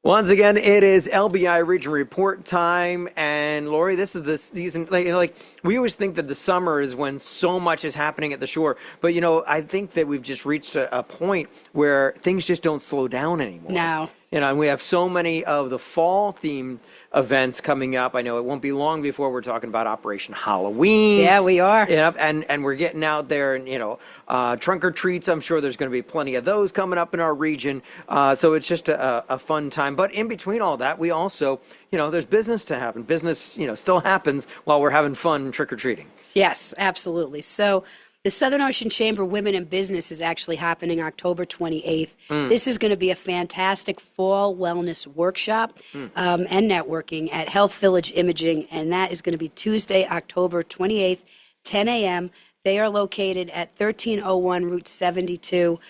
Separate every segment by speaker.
Speaker 1: Once again, it is LBI Region Report time, and Lori, this is the season. Like we always think that the summer is when so much is happening at the shore, but I think that we've just reached a point where things just don't slow down anymore.
Speaker 2: No.
Speaker 1: And we have so many of the fall themed events coming up. I know it won't be long before we're talking about Operation Halloween.
Speaker 2: Yeah, we are.
Speaker 1: And we're getting out there and trunk or treats. I'm sure there's going to be plenty of those coming up in our region. So it's just a fun time. But in between all that, we also, there's business to happen. Business, still happens while we're having fun trick or treating.
Speaker 2: Yes, absolutely. So the Southern Ocean Chamber Women in Business is actually happening October 28th. This is going to be a fantastic fall wellness workshop and networking at Health Village Imaging, and that is going to be Tuesday, October 28th, 10 a.m. They are located at 1301 Route 72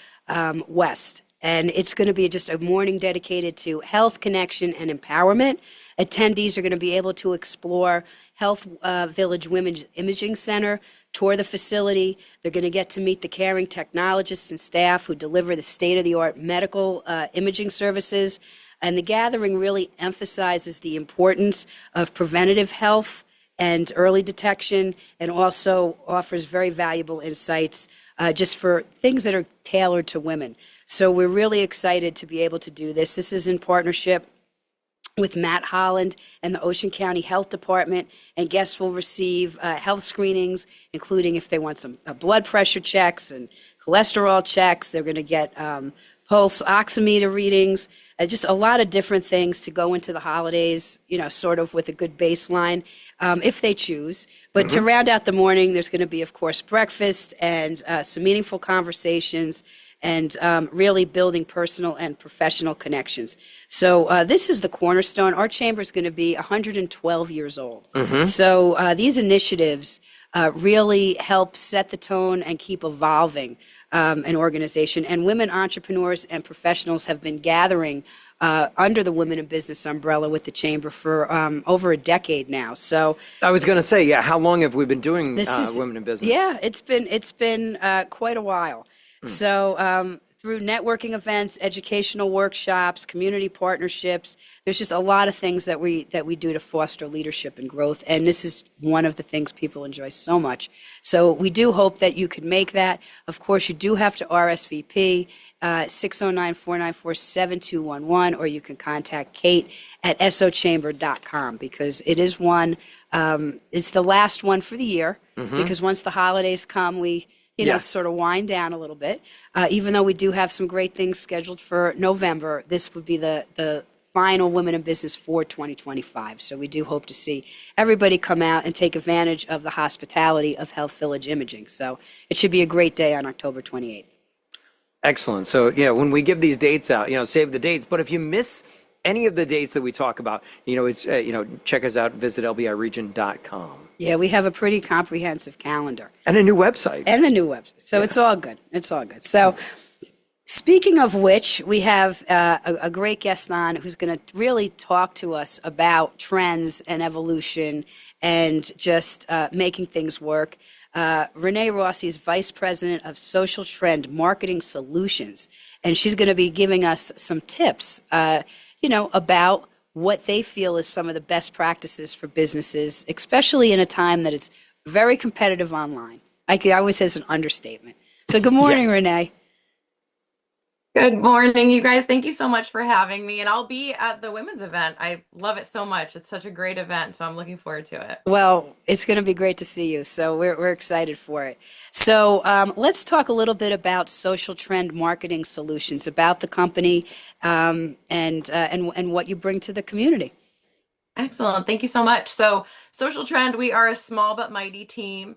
Speaker 2: West. And it's going to be just a morning dedicated to health, connection, and empowerment. Attendees are going to be able to explore Health Village Women's Imaging Center, tour the facility. They're going to get to meet the caring technologists and staff who deliver the state-of-the-art medical imaging services. And the gathering really emphasizes the importance of preventative health and early detection, and also offers very valuable insights just for things that are tailored to women. So we're really excited to be able to do this. This is in partnership with Matt Holland and the Ocean County Health Department, and guests will receive health screenings, including if they want some blood pressure checks and cholesterol checks. They're going to get pulse oximeter readings, just a lot of different things to go into the holidays, sort of with a good baseline, if they choose. But to round out the morning, there's going to be, of course, breakfast and some meaningful conversations, and really building personal and professional connections. So this is the cornerstone. Our chamber is going to be 112 years old. So these initiatives really help set the tone and keep evolving an organization. And women entrepreneurs and professionals have been gathering under the Women in Business umbrella with the chamber for over a decade now. So
Speaker 1: I was going to say, how long have we been doing
Speaker 2: this is
Speaker 1: Women in Business?
Speaker 2: Yeah, it's been quite a while. So through networking events, educational workshops, community partnerships, there's just a lot of things that we do to foster leadership and growth, and this is one of the things people enjoy so much. So we do hope that you could make that. Of course, you do have to RSVP 609-494-7211, or you can contact Kate at sochamber.com, because it is one. It's the last one for the year, because once the holidays come, we sort of wind down a little bit. Even though we do have some great things scheduled for November, this would be the final Women in Business for 2025. So we do hope to see everybody come out and take advantage of the hospitality of Health Village Imaging. So it should be a great day on October 28th.
Speaker 1: Excellent. So, when we give these dates out, save the dates. But if you miss any of the dates that we talk about, it's, check us out, visit lbiregion.com.
Speaker 2: Yeah, we have a pretty comprehensive calendar.
Speaker 1: And a new website.
Speaker 2: So it's all good. It's all good. So speaking of which, we have a great guest on who's going to really talk to us about trends and evolution and just making things work. Renee Rossi is Vice President of Social Trend Marketing Solutions, and she's going to be giving us some tips, about what they feel is some of the best practices for businesses, especially in a time that it's very competitive online. I always say it's an understatement. So good morning, Renee.
Speaker 3: Good morning, you guys. Thank you so much for having me. And I'll be at the women's event. I love it so much. It's such a great event, so I'm looking forward to it.
Speaker 2: Well, it's going to be great to see you. So we're excited for it. So let's talk a little bit about Social Trend Marketing Solutions, about the company and what you bring to the community.
Speaker 3: Excellent. Thank you so much. So Social Trend, we are a small but mighty team.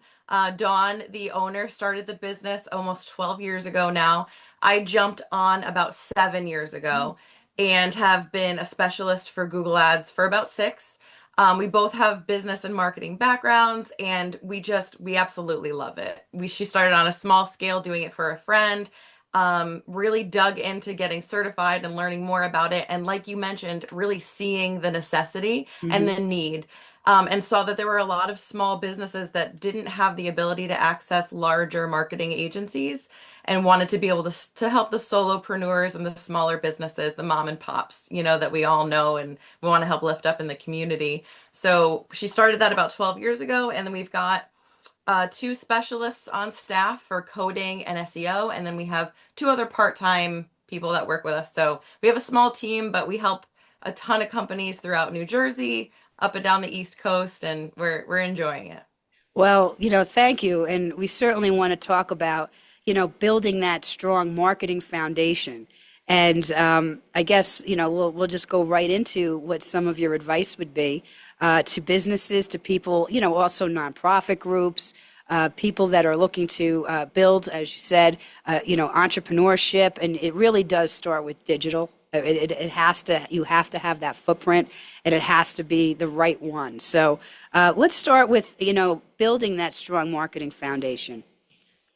Speaker 3: Dawn, the owner, started the business almost 12 years ago now. I jumped on about 7 years ago and have been a specialist for Google Ads for about 6. We both have business and marketing backgrounds, and we absolutely love it. She started on a small scale doing it for a friend. really dug into getting certified and learning more about it. And like you mentioned, really seeing the necessity and
Speaker 2: Hmm.
Speaker 3: the need. And saw that there were a lot of small businesses that didn't have the ability to access larger marketing agencies and wanted to be able to help the solopreneurs and the smaller businesses, the mom and pops, that we all know and we want to help lift up in the community. So she started that about 12 years ago, and then we've got two specialists on staff for coding and SEO, and then we have two other part-time people that work with us. So we have a small team, but we help a ton of companies throughout New Jersey, up and down the East Coast, and we're enjoying it.
Speaker 2: Well, thank you. And we certainly want to talk about, building that strong marketing foundation. And I guess, we'll just go right into what some of your advice would be to businesses, to people, also nonprofit groups, people that are looking to build, as you said, entrepreneurship. And it really does start with digital. It has to, you have to have that footprint, and it has to be the right one. So let's start with, building that strong marketing foundation.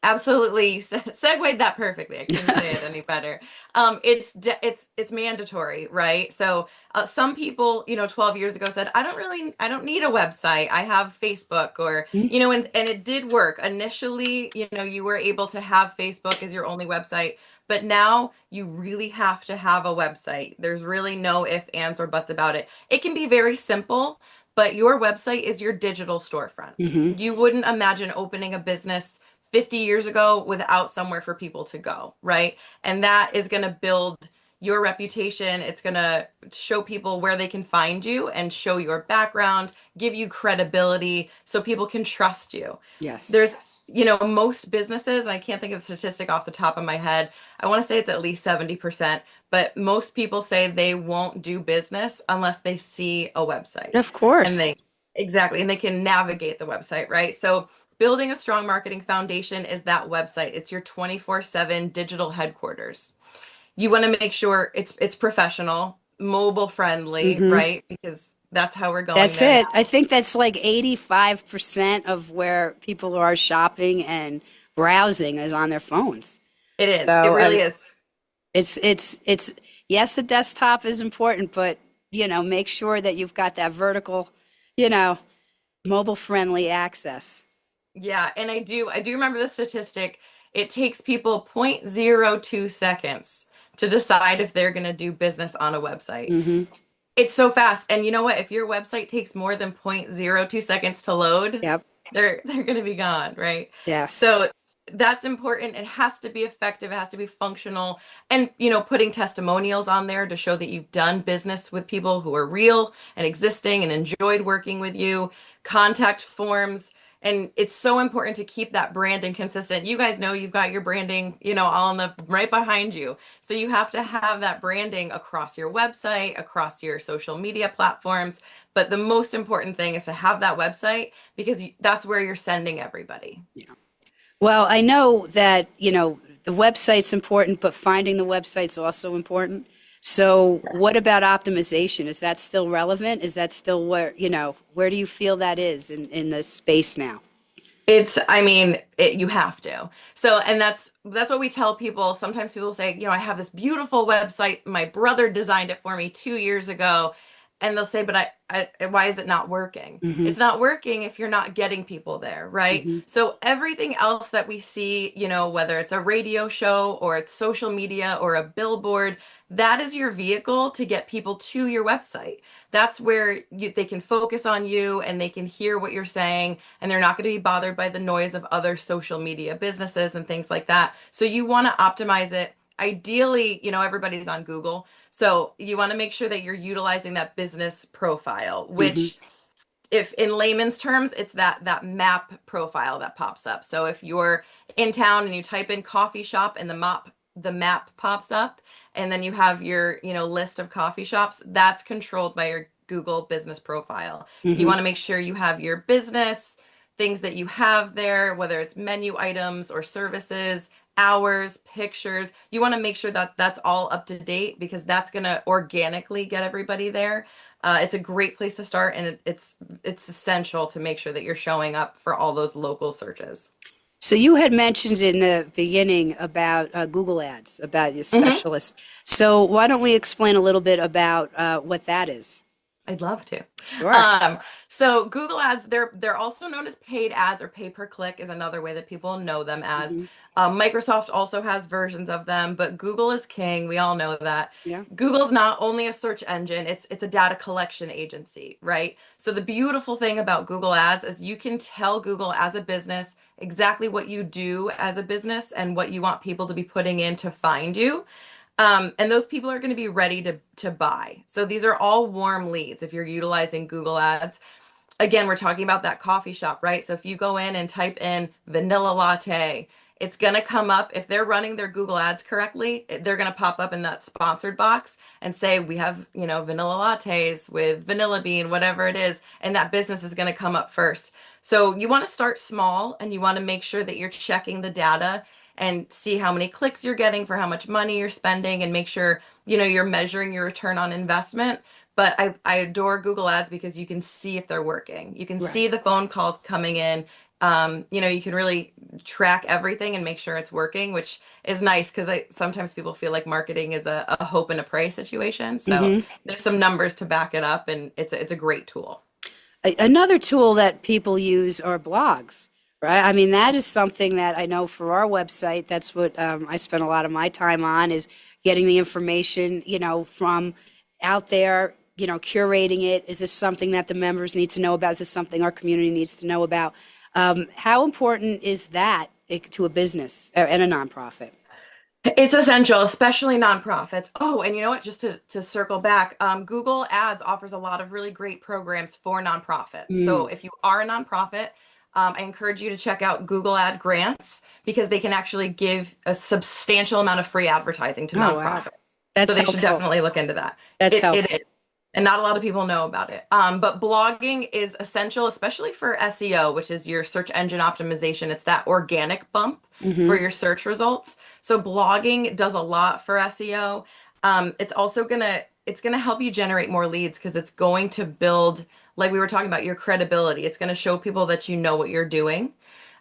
Speaker 3: Absolutely. You segued that perfectly. I couldn't say it any better. It's mandatory, right? So some people, 12 years ago said, I don't need a website. I have Facebook, or, and it did work. Initially, you were able to have Facebook as your only website, but now you really have to have a website. There's really no ifs, ands, or buts about it. It can be very simple, but your website is your digital storefront.
Speaker 2: Hmm.
Speaker 3: You wouldn't imagine opening a business 50 years ago without somewhere for people to go, right? And that is going to build your reputation. It's going to show people where they can find you and show your background, give you credibility so people can trust you.
Speaker 2: Yes.
Speaker 3: There's, most businesses, and I can't think of a statistic off the top of my head. I want to say it's at least 70%, but most people say they won't do business unless they see a website.
Speaker 2: Of
Speaker 3: And
Speaker 2: course.
Speaker 3: exactly, and they can navigate the website, right? So building a strong marketing foundation is that website. It's your 24/7 digital headquarters. You want to make sure it's professional, mobile friendly,
Speaker 2: Hmm.
Speaker 3: right? Because that's how we're going
Speaker 2: That's
Speaker 3: there
Speaker 2: it. I
Speaker 3: now.
Speaker 2: think that's like 85% of where people are shopping and browsing is on their phones.
Speaker 3: It is. It
Speaker 2: So,
Speaker 3: really is.
Speaker 2: it's yes, the desktop is important, but make sure that you've got that vertical, you know, mobile friendly access.
Speaker 3: Yeah, and I do remember the statistic. It takes people 0.02 seconds to decide if they're going to do business on a website.
Speaker 2: Hmm.
Speaker 3: It's so fast. And you know what? If your website takes more than 0.02 seconds to load,
Speaker 2: Yep.
Speaker 3: they're going to be gone, right?
Speaker 2: Yes.
Speaker 3: So that's important. It has to be effective, it has to be functional. And, putting testimonials on there to show that you've done business with people who are real and existing and enjoyed working with you, contact forms. And it's so important to keep that branding consistent. You guys know you've got your branding, all in the right behind you. So you have to have that branding across your website, across your social media platforms. But the most important thing is to have that website, because that's where you're sending everybody.
Speaker 2: Well, I know that, the website's important, but finding the website's also important. So what about optimization? Is that still relevant? Is that still where do you feel that is in the space now?
Speaker 3: I mean, you have to. So, and that's what we tell people. Sometimes people say, I have this beautiful website. My brother designed it for me 2 years ago. And they'll say, but why is it not working?
Speaker 2: Hmm.
Speaker 3: It's not working if you're not getting people there, right?
Speaker 2: Hmm.
Speaker 3: So everything else that we see, whether it's a radio show or it's social media or a billboard, that is your vehicle to get people to your website. That's where they can focus on you and they can hear what you're saying, and they're not going to be bothered by the noise of other social media businesses and things like that. So you want to optimize it. Ideally, everybody's on Google. So you want to make sure that you're utilizing that business profile,
Speaker 2: Hmm.
Speaker 3: which, if in layman's terms, it's that map profile that pops up. So if you're in town and you type in coffee shop and the map pops up, and then you have your, list of coffee shops, that's controlled by your Google business profile. You
Speaker 2: Hmm.
Speaker 3: want to make sure you have your business, things that you have there, whether it's menu items or services, hours, pictures. You want to make sure that that's all up to date, because that's going to organically get everybody there. It's a great place to start, and it's essential to make sure that you're showing up for all those local searches.
Speaker 2: So you had mentioned in the beginning about Google Ads, about your specialist. So why don't we explain a little bit about what that is?
Speaker 3: I'd love to.
Speaker 2: Sure.
Speaker 3: Um, so Google Ads, they're also known as paid ads, or pay per click is another way that people know them as.
Speaker 2: Hmm.
Speaker 3: Microsoft also has versions of them, but Google is king. We all know that.
Speaker 2: Yeah.
Speaker 3: Google's not only a search engine, it's a data collection agency, right? So the beautiful thing about Google Ads is you can tell Google as a business exactly what you do as a business and what you want people to be putting in to find you. And those people are going to be ready to buy. So these are all warm leads if you're utilizing Google Ads. Again, we're talking about that coffee shop, right? So if you go in and type in vanilla latte, it's going to come up. If they're running their Google Ads correctly, they're going to pop up in that sponsored box and say, we have, vanilla lattes with vanilla bean, whatever it is. And that business is going to come up first. So you want to start small and you want to make sure that you're checking the data and see how many clicks you're getting for how much money you're spending and make sure, you're measuring your return on investment. But I adore Google Ads because you can see if they're working. You can see
Speaker 2: Right.
Speaker 3: the phone calls coming in. You can really track everything and make sure it's working, which is nice because sometimes people feel like marketing is a hope and a pray situation. So
Speaker 2: Hmm.
Speaker 3: there's some numbers to back it up, and it's a great tool.
Speaker 2: Another tool that people use are blogs, right? I mean, that is something that I know for our website, that's what I spend a lot of my time on is getting the information, from out there, curating it. Is this something that the members need to know about? Is this something our community needs to know about? How important is that to a business and a nonprofit?
Speaker 3: It's essential, especially nonprofits. Oh, and you know what? Just to circle back, Google Ads offers a lot of really great programs for nonprofits. So
Speaker 2: Mm.
Speaker 3: if you are a nonprofit, I encourage you to check out Google Ad grants because they can actually give a substantial amount of free advertising to
Speaker 2: Oh, wow.
Speaker 3: nonprofits. So
Speaker 2: That's
Speaker 3: they should
Speaker 2: helpful.
Speaker 3: definitely look into that.
Speaker 2: That's
Speaker 3: It
Speaker 2: helpful.
Speaker 3: is. And not a lot of people know about it. But blogging is essential, especially for SEO, which is your search engine optimization. It's that organic bump for
Speaker 2: Hmm.
Speaker 3: your search results. So blogging does a lot for SEO. It's also gonna help you generate more leads because it's going to build, like we were talking about, your credibility. It's going to show people that you know what you're doing.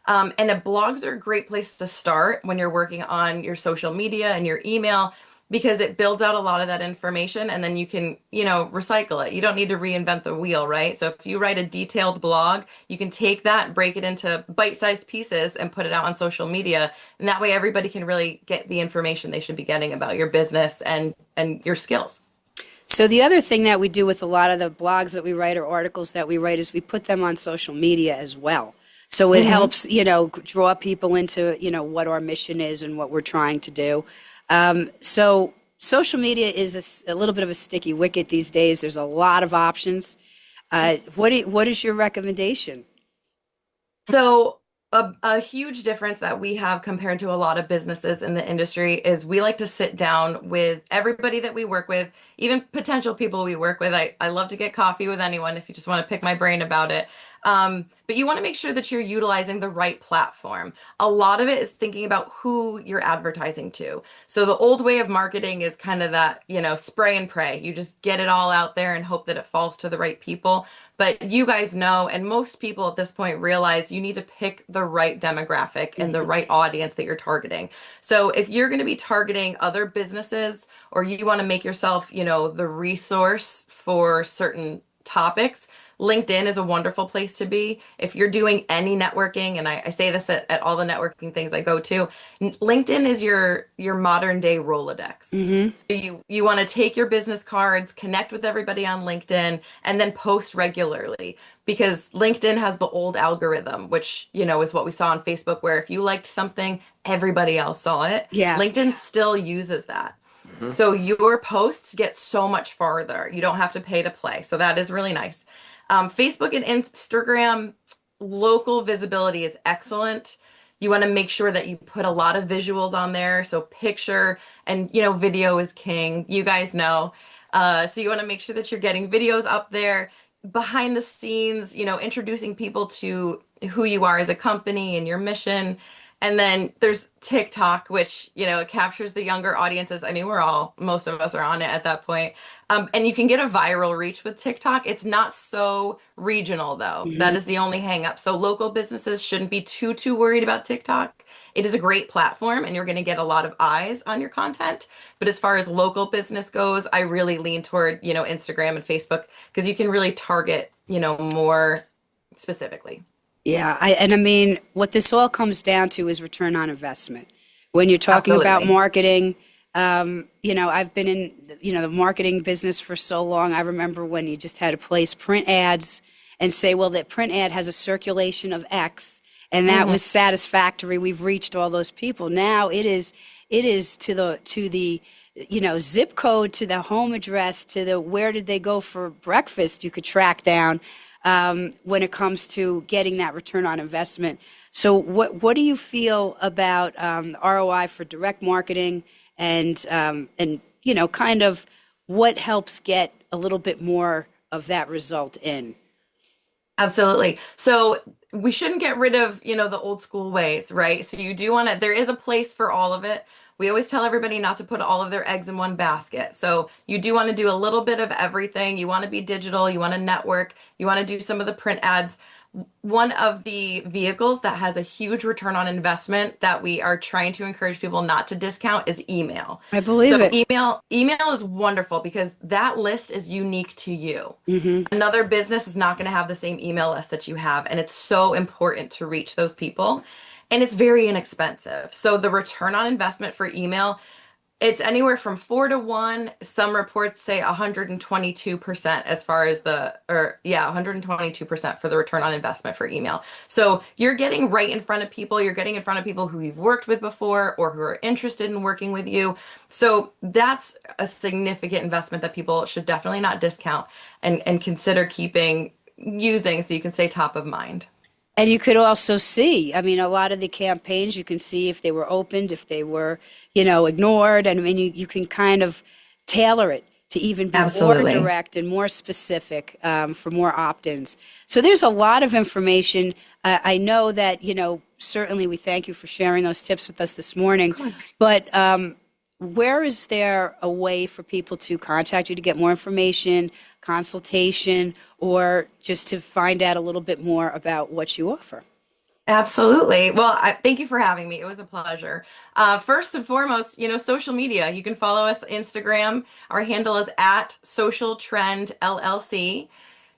Speaker 3: And blogs are a great place to start when you're working on your social media and your email because it builds out a lot of that information and then you can, recycle it. You don't need to reinvent the wheel, right? So if you write a detailed blog, you can take that, break it into bite-sized pieces and put it out on social media. And that way everybody can really get the information they should be getting about your business and your skills.
Speaker 2: So the other thing that we do with a lot of the blogs that we write or articles that we write is we put them on social media as well. So it
Speaker 3: Mhm.
Speaker 2: helps, draw people into, what our mission is and what we're trying to do. So social media is a little bit of a sticky wicket these days. There's a lot of options. What is your recommendation?
Speaker 3: So a huge difference that we have compared to a lot of businesses in the industry is we like to sit down with everybody that we work with, even potential people we work with. I love to get coffee with anyone if you just want to pick my brain about it. But you want to make sure that you're utilizing the right platform. A lot of it is thinking about who you're advertising to. So the old way of marketing is kind of that, spray and pray. You just get it all out there and hope that it falls to the right people. But you guys know, and most people at this point realize you need to pick the right demographic and the right audience that you're targeting. So if you're going to be targeting other businesses or you want to make yourself, the resource for certain topics, LinkedIn is a wonderful place to be. If you're doing any networking, and I say this at all the networking things I go to, LinkedIn is your modern day Rolodex.
Speaker 2: Hmm.
Speaker 3: So you want to take your business cards, connect with everybody on LinkedIn, and then post regularly because LinkedIn has the old algorithm, which, is what we saw on Facebook, where if you liked something, everybody else saw it.
Speaker 2: Yeah.
Speaker 3: LinkedIn still uses that.
Speaker 1: Mhm.
Speaker 3: So your posts get so much farther. You don't have to pay to play. So that is really nice. Facebook and Instagram, local visibility is excellent. You want to make sure that you put a lot of visuals on there. So picture and, video is king. You guys know. So you want to make sure that you're getting videos up there behind the scenes, introducing people to who you are as a company and your mission. And then there's TikTok, which, it captures the younger audiences. I mean, most of us are on it at that point. And you can get a viral reach with TikTok. It's not so regional, though. That
Speaker 2: Mhm.
Speaker 3: is the only hang up. So local businesses shouldn't be too worried about TikTok. It is a great platform and you're going to get a lot of eyes on your content. But as far as local business goes, I really lean toward, Instagram and Facebook because you can really target, more specifically.
Speaker 2: Yeah, I mean, what this all comes down to is return on investment. When you're talking about
Speaker 3: Absolutely.
Speaker 2: marketing, I've been in, the marketing business for so long. I remember when you just had to place print ads and say, well, that print ad has a circulation of X, and that
Speaker 3: Hmm.
Speaker 2: was satisfactory. We've reached all those people. Now it is to the zip code, to the home address, to the where did they go for breakfast. You could track down when it comes to getting that return on investment. So what do you feel about ROI for direct marketing and kind of what helps get a little bit more of that result in?
Speaker 3: Absolutely. So we shouldn't get rid of, the old school ways, right? So you do want to, there is a place for all of it. We always tell everybody not to put all of their eggs in one basket. So you do want to do a little bit of everything. You want to be digital, you want to network, you want to do some of the print ads. One of the vehicles that has a huge return on investment that we are trying to encourage people not to discount is email.
Speaker 2: I believe
Speaker 3: So
Speaker 2: it.
Speaker 3: email is wonderful because that list is unique to you. Another business is not going to have the same email list that you have, and it's so important to reach those people. And it's very inexpensive. So the return on investment for email, it's anywhere from 4 to 1. Some reports say 122% as far as 122% for the return on investment for email. So you're getting right in front of people. You're getting in front of people who you've worked with before or who are interested in working with you. So that's a significant investment that people should definitely not discount and consider using so you can stay top of mind.
Speaker 2: And you could also see, I mean, a lot of the campaigns, you can see if they were opened, if they were, ignored. And I mean, you can kind of tailor it to even be more
Speaker 3: Absolutely.
Speaker 2: direct and more specific for more opt-ins. So there's a lot of information. I know that, certainly we thank you for sharing those tips with us this morning.
Speaker 3: Of course.
Speaker 2: But where is there a way for people to contact you to get more information, consultation, or just to find out a little bit more about what you offer?
Speaker 3: Absolutely. Well, thank you for having me. It was a pleasure. First and foremost, social media. You can follow us Instagram. Our handle is at Social Trend LLC.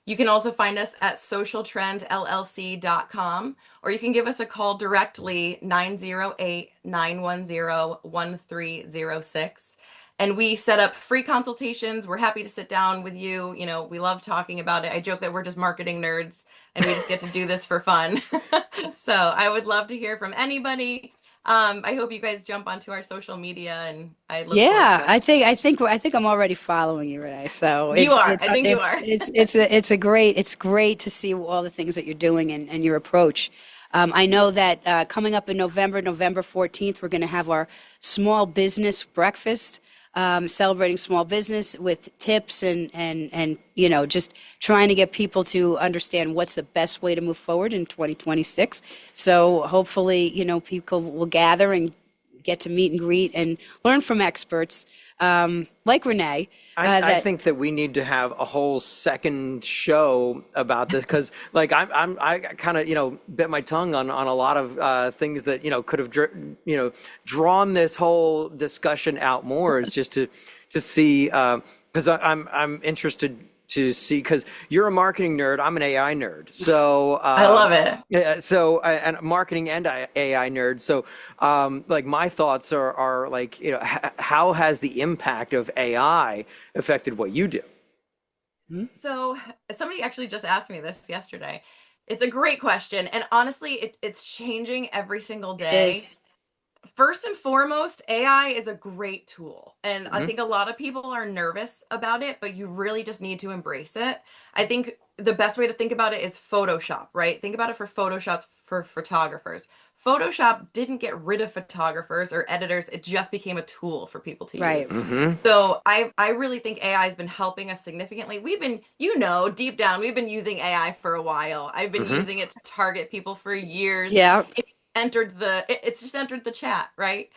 Speaker 3: You can also find us at socialtrendllc.com, or you can give us a call directly, 908-910-1306. And we set up free consultations. We're happy to sit down with you. We love talking about it. I joke that we're just marketing nerds and we just get to do this for fun. So I would love to hear from anybody. I hope you guys jump onto our social media and I look forward
Speaker 2: Yeah,
Speaker 3: to it.
Speaker 2: I think I'm already following you, Renee. So
Speaker 3: You are. I think you are.
Speaker 2: it's great to see all the things that you're doing and your approach. I know that coming up in November 14th, we're going to have our small business breakfast, celebrating small business with tips and just trying to get people to understand what's the best way to move forward in 2026. So hopefully, people will gather and get to meet and greet and learn from experts like Renee.
Speaker 1: I think that we need to have a whole second show about this because, like, I kind of bit my tongue on a lot of things that could have drawn this whole discussion out more. Is just to see because I'm interested to see because you're a marketing nerd, I'm an AI nerd, so
Speaker 3: I love it.
Speaker 1: yeah, so and marketing and AI nerd. So, like my thoughts are like, how has the impact of AI affected what you do?
Speaker 3: So somebody actually just asked me this yesterday. It's a great question. And honestly, it's changing every single
Speaker 2: It
Speaker 3: day.
Speaker 2: is.
Speaker 3: First and foremost, AI is a great tool. And I
Speaker 1: Hmm.
Speaker 3: think a lot of people are nervous about it, but you really just need to embrace it. I think the best way to think about it is Photoshop, right? Think about it for Photoshops for photographers. Photoshop didn't get rid of photographers or editors, it just became a tool for people to
Speaker 2: Right.
Speaker 3: use.
Speaker 1: Hmm.
Speaker 3: So I really think AI has been helping us significantly. We've been, deep down, we've been using AI for a while. I've been
Speaker 1: Hmm.
Speaker 3: using it to target people for years.
Speaker 2: Yeah.
Speaker 3: it's just entered the chat, right?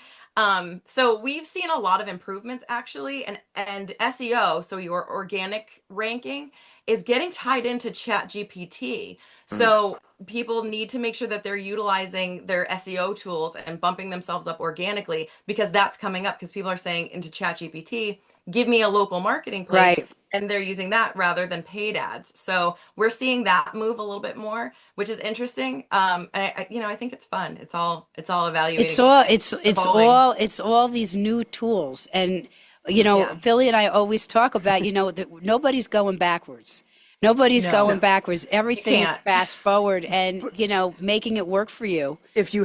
Speaker 3: So we've seen a lot of improvements actually, and SEO, so your organic ranking, is getting tied into Chat GPT. So people need to make sure that they're utilizing their SEO tools and bumping themselves up organically, because that's coming up, because people are saying into Chat GPT, give me a local marketing place,
Speaker 2: Right.
Speaker 3: and they're using that rather than paid ads. So we're seeing that move a little bit more, which is interesting. I think it's fun. It's all
Speaker 2: It's
Speaker 3: evaluating,
Speaker 2: all
Speaker 3: evolving.
Speaker 2: it's all these new tools, and
Speaker 3: Yeah.
Speaker 2: Billy and I always talk about that nobody's going backwards. Nobody's
Speaker 3: No,
Speaker 2: going
Speaker 1: No.
Speaker 2: backwards.
Speaker 3: you
Speaker 2: Everything is
Speaker 3: can't.
Speaker 2: fast forward, and making it work for you.
Speaker 1: If you're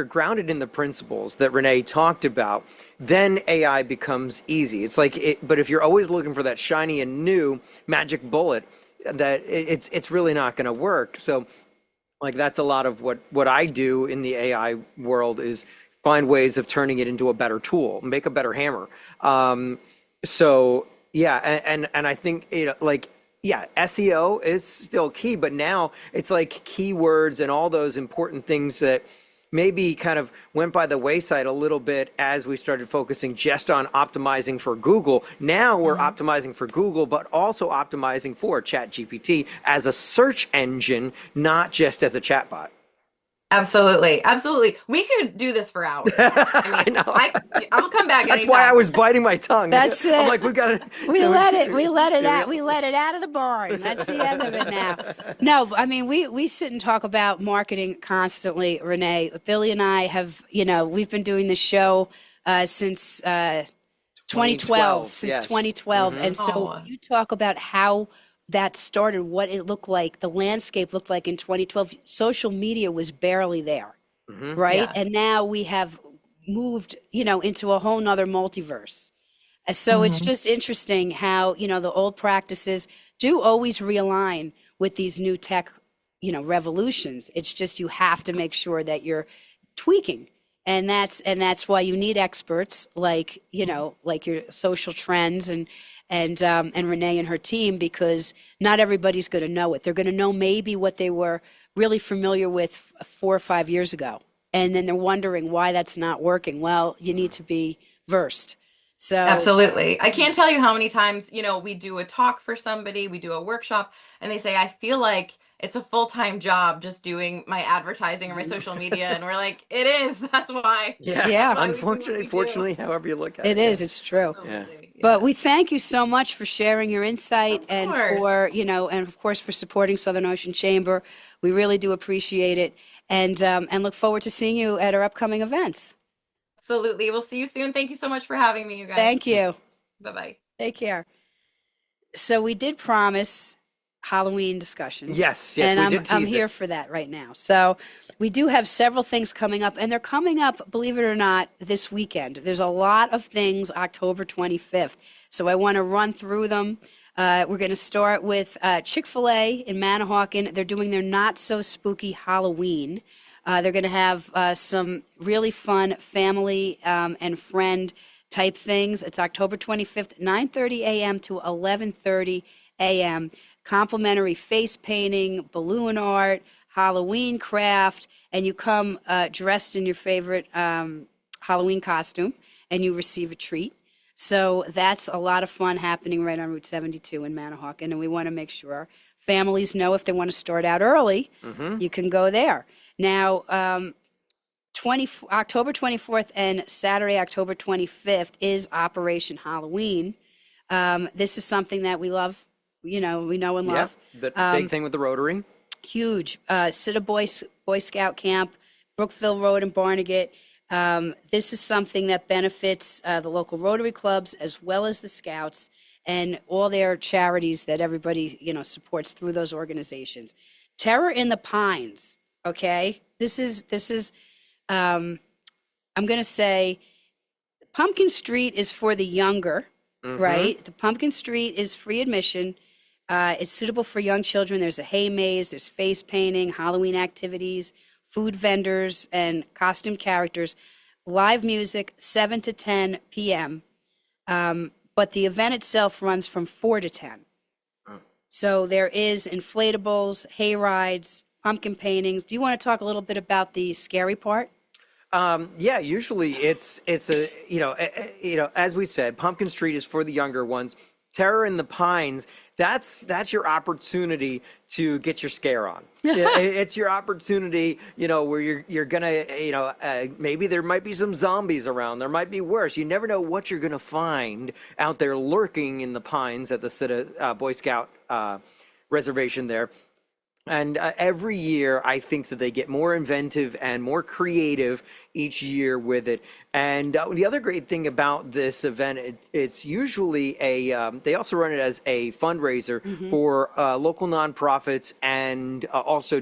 Speaker 1: grounded in the principles that Renee talked about, then AI becomes easy. It's like but if you're always looking for that shiny and new magic bullet, it's really not going to work. So like that's a lot of what I do in the AI world is find ways of turning it into a better tool, make a better hammer. So yeah, and I think like yeah, SEO is still key, but now it's like keywords and all those important things that maybe kind of went by the wayside a little bit as we started focusing just on optimizing for Google. Now we're optimizing for Google, but also optimizing for ChatGPT as a search engine, not just as a chatbot.
Speaker 3: Absolutely, absolutely. We could do this for hours. I
Speaker 1: I
Speaker 3: mean,
Speaker 1: know.
Speaker 3: I'll come back
Speaker 1: That's why I
Speaker 3: anytime.
Speaker 1: was biting my tongue.
Speaker 2: That's
Speaker 1: I'm
Speaker 2: it.
Speaker 1: like, we got to.
Speaker 2: We let it out. We let it out of the barn. That's the end of it now. No, I mean we sit and talk about marketing constantly, Renee. Billy and I have, we've been doing this show since 2012, since
Speaker 1: Yes.
Speaker 2: 2012, and so
Speaker 3: Oh,
Speaker 2: you talk about how that started, what it looked like, the landscape looked like in 2012. Social media was barely there, right?
Speaker 3: yeah.
Speaker 2: And now we have moved, into a whole nother multiverse. So it's just interesting how, the old practices do always realign with these new tech, revolutions. It's just you have to make sure that you're tweaking. And that's why you need experts like, like your social trends and Renee and her team, because not everybody's going to know it. They're going to know maybe what they were really familiar with 4 or 5 years ago. And then they're wondering why that's not working. Well, you need to be versed. So
Speaker 3: Absolutely. I can't tell you how many times, we do a talk for somebody, we do a workshop, and they say, I feel like it's a full-time job just doing my advertising or my social media. And we're like, it is. That's why.
Speaker 1: Yeah.
Speaker 3: That's
Speaker 2: yeah,
Speaker 3: why we do what
Speaker 1: Unfortunately,
Speaker 3: we do.
Speaker 1: fortunately, however you look at
Speaker 2: it
Speaker 1: it. Yeah.
Speaker 2: is. It's true.
Speaker 1: Yeah.
Speaker 3: Absolutely.
Speaker 2: But
Speaker 3: Yeah.
Speaker 2: we thank you so much for sharing your insight
Speaker 3: Of
Speaker 2: and
Speaker 3: course.
Speaker 2: and of course for supporting Southern Ocean Chamber. We really do appreciate it, and look forward to seeing you at our upcoming events.
Speaker 3: Absolutely. We'll see you soon. Thank you so much for having me, you guys.
Speaker 2: Thank you.
Speaker 3: Bye-bye.
Speaker 2: Take care. So we did promise Halloween discussions.
Speaker 1: Yes,
Speaker 2: and
Speaker 1: we did
Speaker 2: I'm
Speaker 1: tease
Speaker 2: here
Speaker 1: it.
Speaker 2: for that right now. So we do have several things coming up, and they're coming up, believe it or not, this weekend. There's a lot of things October 25th. So I want to run through them. We're going to start with Chick-fil-A in Manahawkin. They're doing their not so spooky Halloween. They're going to have some really fun family and friend type things. It's October 25th, 9:30 a.m. to 11:30 a.m. Complimentary face painting, balloon art, Halloween craft, and you come dressed in your favorite Halloween costume, and you receive a treat. So that's a lot of fun happening right on Route 72 in Manahawkin, and we want to make sure families know if they want to start out early, you can go there. Now, October 24th and Saturday, October 25th is Operation Halloween. This is something that we love, we know and
Speaker 1: Yeah.
Speaker 2: love.
Speaker 1: But big thing with the Rotary.
Speaker 2: Huge. Cita Boy Scout Camp, Brookville Road in Barnegat. This is something that benefits the local Rotary clubs as well as the Scouts and all their charities that everybody, supports through those organizations. Terror in the Pines, okay? This is I'm going to say Pumpkin Street is for the younger, right? The Pumpkin Street is free admission. It's suitable for young children. There's a hay maze, there's face painting, Halloween activities, food vendors, and costume characters, live music, 7 to 10 p.m. But the event itself runs from 4 to 10. So there is inflatables, hay rides, pumpkin paintings. Do you want to talk a little bit about the scary part?
Speaker 1: Yeah, usually it's a as we said, Pumpkin Street is for the younger ones. Terror in the Pines, that's your opportunity to get your scare on. It's your opportunity, where you're gonna, maybe there might be some zombies around. There might be worse. You never know what you're gonna find out there lurking in the pines at the Boy Scout reservation there. And every year, I think that they get more inventive and more creative each year with it. And the other great thing about this event, it's usually they also run it as a fundraiser for local nonprofits and also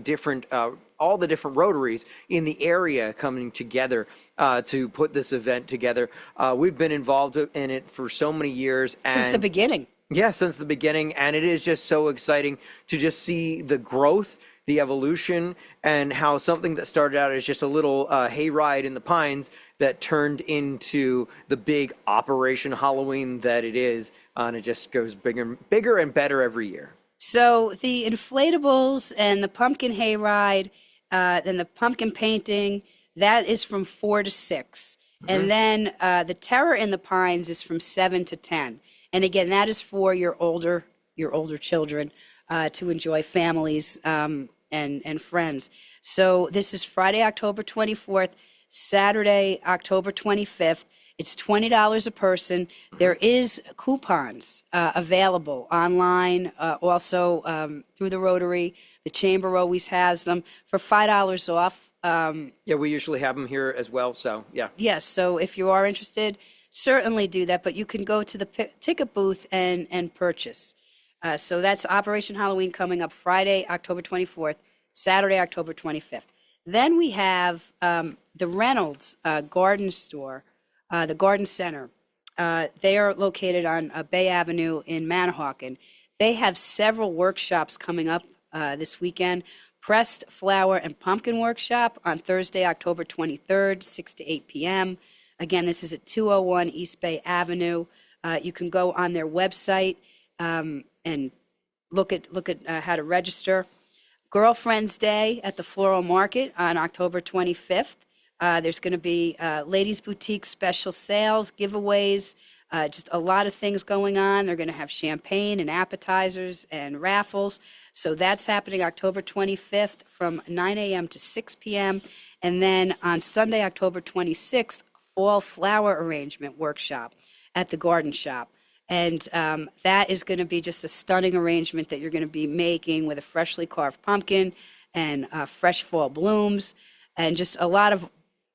Speaker 1: all the different Rotaries in the area coming together to put this event together. We've been involved in it for so many years.
Speaker 2: Since the beginning.
Speaker 1: Yeah, since the beginning, and it is just so exciting to just see the growth, the evolution, and how something that started out as just a little hayride in the pines that turned into the big Operation Halloween that it is, and it just goes bigger and better every year.
Speaker 2: So the inflatables and the pumpkin hayride, and the pumpkin painting, that is from 4 to 6. And then the Terror in the Pines is from 7 to 10. And again, that is for your older children to enjoy, families and friends. So this is Friday, October 24th, Saturday, October 25th. It's $20 a person. There is coupons available online, also through the Rotary. The Chamber always has them for $5 off.
Speaker 1: Yeah, we usually have them here as well, so yeah.
Speaker 2: Yes, so if you are interested, certainly do that, but you can go to the ticket booth and purchase. So that's Operation Halloween coming up Friday, October 24th, Saturday, October 25th. Then we have the Reynolds Garden Store, the Garden Center. They are located on Bay Avenue in Manahawkin. They have several workshops coming up this weekend. Pressed Flower and Pumpkin Workshop on Thursday, October 23rd, 6 to 8 p.m. Again, this is at 201 East Bay Avenue. You can go on their website and look at how to register. Girlfriend's Day at the Floral Market on October 25th. There's going to be Ladies Boutique special sales, giveaways, just a lot of things going on. They're going to have champagne and appetizers and raffles. So that's happening October 25th from 9 a.m. to 6 p.m. And then on Sunday, October 26th, Fall Flower Arrangement Workshop at the Garden Shop. And that is going to be just a stunning arrangement that you're going to be making with a freshly carved pumpkin and fresh fall blooms and just a lot of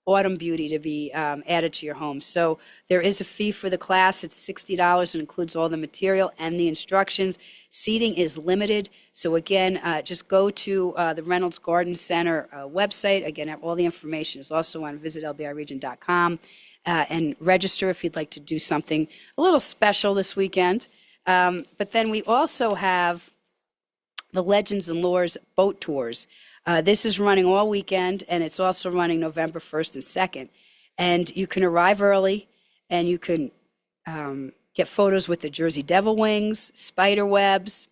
Speaker 2: autumn beauty to be added to your home. So there is a fee for the class. It's $60 and includes all the material and the instructions. Seating is limited. So again, just go to the Reynolds Garden Center website. Again, all the information is also on visitlbiregion.com. And register if you'd like to do something a little special this weekend. But then we also have the Legends and Lores boat tours. This is running all weekend, and it's also running November 1st and 2nd. And you can arrive early, and you can get photos with the Jersey Devil Wings, spider webs.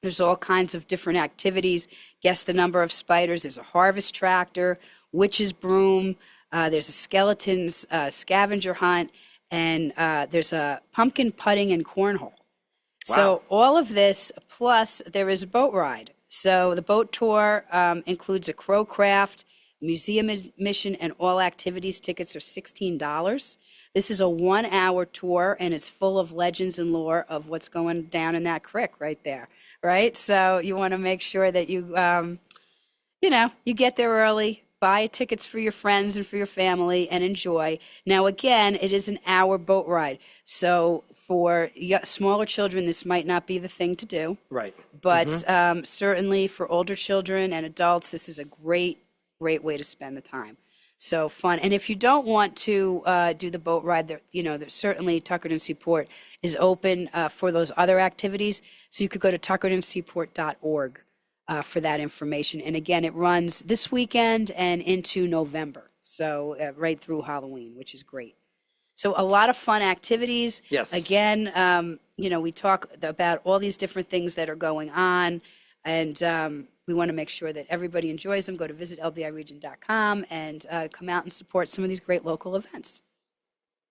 Speaker 2: There's all kinds of different activities. Guess the number of spiders. There's a harvest tractor, witch's broom. There's a skeletons scavenger hunt, and there's a pumpkin putting and cornhole.
Speaker 1: Wow.
Speaker 2: So all of this, plus there is a boat ride. So the boat tour includes a crow craft, museum admission, and all activities. Tickets are $16. This is a 1-hour tour, and it's full of legends and lore of what's going down in that creek right there, right? So you want to make sure that you get there early, buy tickets for your friends and for your family, and enjoy. Now, again, it is an hour boat ride. So for smaller children, this might not be the thing to do.
Speaker 1: Right.
Speaker 2: But certainly for older children and adults, this is a great way to spend the time. So fun. And if you don't want to do the boat ride, there's certainly Tuckerton Seaport is open for those other activities. So you could go to tuckertonseaport.org. For that information. And again, it runs this weekend and into November, so right through Halloween, which is great. So a lot of fun activities.
Speaker 1: Yes.
Speaker 2: Again, we talk about all these different things that are going on, and We want to make sure that everybody enjoys them. Go to visit lbiregion.com and come out and support some of these great local events.